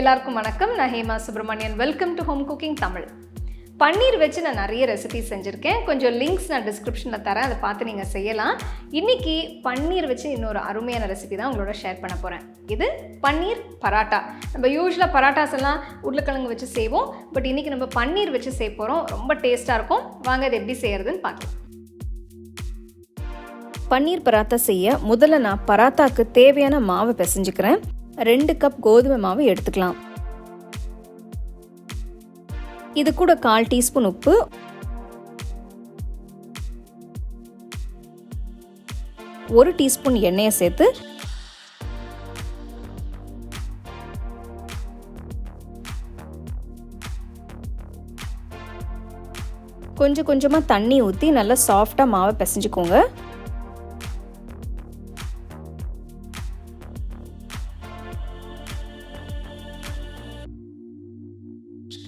எல்லாருக்கும் வணக்கம். நான் Hema Subramanian. Welcome to home cooking Tamil. Paneer வச்சு நான் நிறைய ரெசிபிஸ் செஞ்சுருக்கேன். கொஞ்சம் லிங்க்ஸ் நான் டிஸ்கிரிப்ஷனில் தரேன், அதை பார்த்து நீங்கள் செய்யலாம். இன்றைக்கி பன்னீர் வச்சு இன்னொரு அருமையான ரெசிபி தான் உங்களோட ஷேர் பண்ண போகிறேன். இது பன்னீர் பராட்டா. நம்ம யூஸ்வலாக பராட்டாஸ் எல்லாம் உருளைக்கிழங்கு வச்சு செய்வோம். பட் இன்றைக்கி நம்ம பன்னீர் வச்சு செய்ய போகிறோம். ரொம்ப டேஸ்ட்டாக இருக்கும். வாங்க இது எப்படி செய்கிறதுன்னு பார்க்கலாம். பன்னீர் பராத்தா செய்ய முதல்ல நான் பராத்தாக்கு தேவையான மாவை பிசைஞ்சுக்கிறேன். 2 கப் கோதுமை மாவு எடுத்துக்கலாம். இது கூட 1/4 டீஸ்பூன் உப்பு, 1 டீஸ்பூன் எண்ணெயை சேர்த்து கொஞ்சம் கொஞ்சமாக தண்ணி ஊற்றி நல்லா சாஃப்டாக மாவை பிசைஞ்சுக்கோங்க.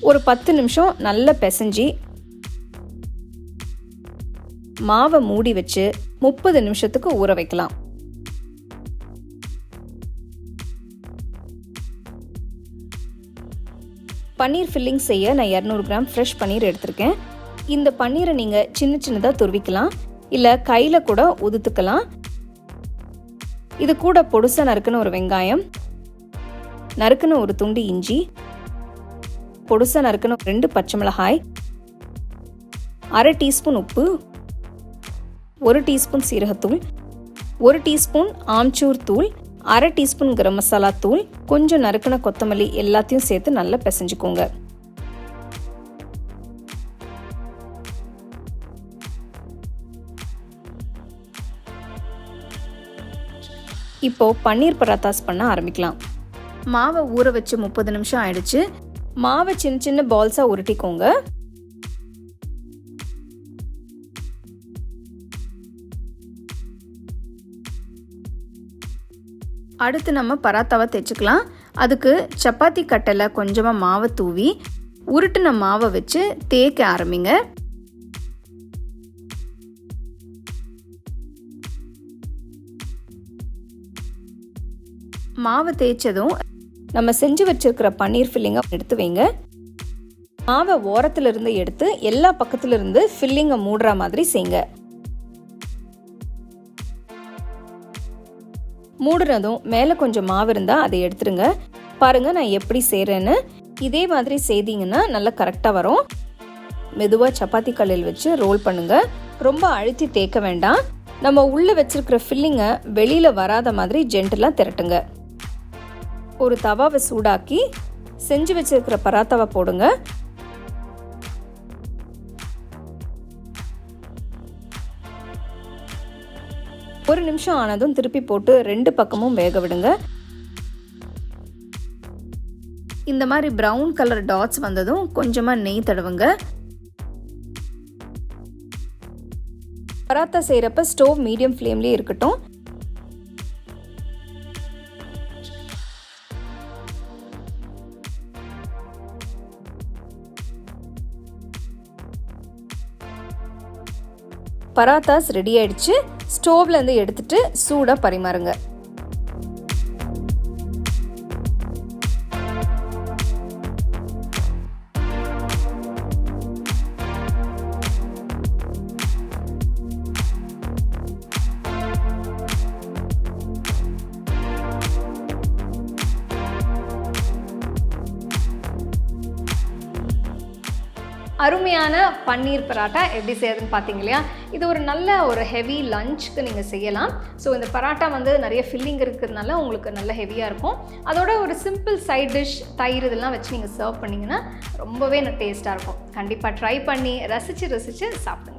ஒரு 10 நிமிஷம் நல்லா பிசைஞ்சி மாவை மூடி வச்சு 30 நிமிஷத்துக்கு ஊற வைக்கலாம். பன்னீர் ஃபில்லிங் செய்ய நான் 200 கிராம் ஃப்ரெஷ் பன்னீர் எடுத்திருக்கேன். இந்த பன்னீரை நீங்கள் சின்ன சின்னதாக துருவிக்கலாம், இல்லை கையில் கூட உதுத்துக்கலாம். இது கூட பொடுசாக நறுக்குன ஒரு வெங்காயம், நறுக்குன ஒரு துண்டு இஞ்சி, பொடுசா நறுக்கணும் 2 பச்சை மிளகாய், 1/2 டீஸ்பூன் உப்பு, 1 டீஸ்பூன் சீரகத்தூள், 1 டீஸ்பூன் ஆம்ச்சூர் தூள், 1/2 டீஸ்பூன் கரம் மசாலா தூள், கொஞ்சம் நறுக்கின கொத்தமல்லி எல்லாத்தையும் சேர்த்து நல்லா பிசைஞ்சுக்கோங்க. இப்போ பன்னீர் பராத்தாஸ் பண்ண ஆரம்பிக்கலாம். மாவை ஊற வச்சு 30 நிமிஷம் ஆயிடுச்சு. மாவை சின்ன சின்ன பால்ஸாக உருட்டிக்கோங்க. அடுத்து நம்ம பராத்தாவை தேய்ச்சிக்கலாம். அதுக்கு சப்பாத்தி கட்டையில் கொஞ்சமாக மாவை தூவி உருட்டின மாவை வச்சு தேய்க்க ஆரம்பிங்க. மாவை தேய்ச்சதும் நம்ம செஞ்சு வச்சிருக்கிற பன்னீர் ஃபில்லிங்கை எடுத்து வைங்க. மாவை ஓரத்துல இருந்து எடுத்து எல்லா பக்கத்துல இருந்து ஃபில்லிங்கை மூடுற மாதிரி செய்யுங்க. மூடுறதும் மேலே கொஞ்சம் மாவு இருந்தால் அதை எடுத்துருங்க. பாருங்க நான் எப்படி செய்கிறேன்னு. இதே மாதிரி செய்தீங்கன்னா நல்லா கரெக்டாக வரும். மெதுவாக சப்பாத்தி கல்லில் வச்சு ரோல் பண்ணுங்க. ரொம்ப அழுத்தி தேய்க்க வேண்டாம். நம்ம உள்ளே வச்சிருக்கிற ஃபில்லிங்கை வெளியில் வராத மாதிரி ஜென்டலாக திரட்டுங்க. ஒரு தவாவை சூடாக்கி செஞ்சு வச்சிருக்கிற பராத்தாவை போடுங்க. ஒரு நிமிஷம் ஆனதும் திருப்பி போட்டு 2 பக்கமும் வேக விடுங்க. இந்த மாதிரி பிரவுன் கலர் டாட்ஸ் வந்ததும் கொஞ்சமாக நெய் தடவுங்க. பராத்தா செய்கிறப்ப ஸ்டோவ் மீடியம் ஃப்ளேம்லேயே இருக்கட்டும். பராத்தாஸ் ரெடி ஆயிடுச்சு. ஸ்டோவ்ல இருந்து எடுத்துட்டு சூடாக பரிமாறுங்க. அருமையான பன்னீர் பராட்டா எப்படி செய்யறதுன்னு பார்த்தீங்க இல்லையா? இது ஒரு நல்ல ஒரு ஹெவி லஞ்சுக்கு நீங்கள் செய்யலாம். ஸோ இந்த பராட்டா நிறைய ஃபில்லிங் இருக்கிறதுனால உங்களுக்கு நல்ல ஹெவியாக இருக்கும். அதோட ஒரு சிம்பிள் சைட் டிஷ், தயிர் இதெல்லாம் வச்சு நீங்கள் சர்வ் பண்ணிங்கன்னா ரொம்பவே டேஸ்ட்டாக இருக்கும். கண்டிப்பாக ட்ரை பண்ணி ரசித்து சாப்பிடுங்க.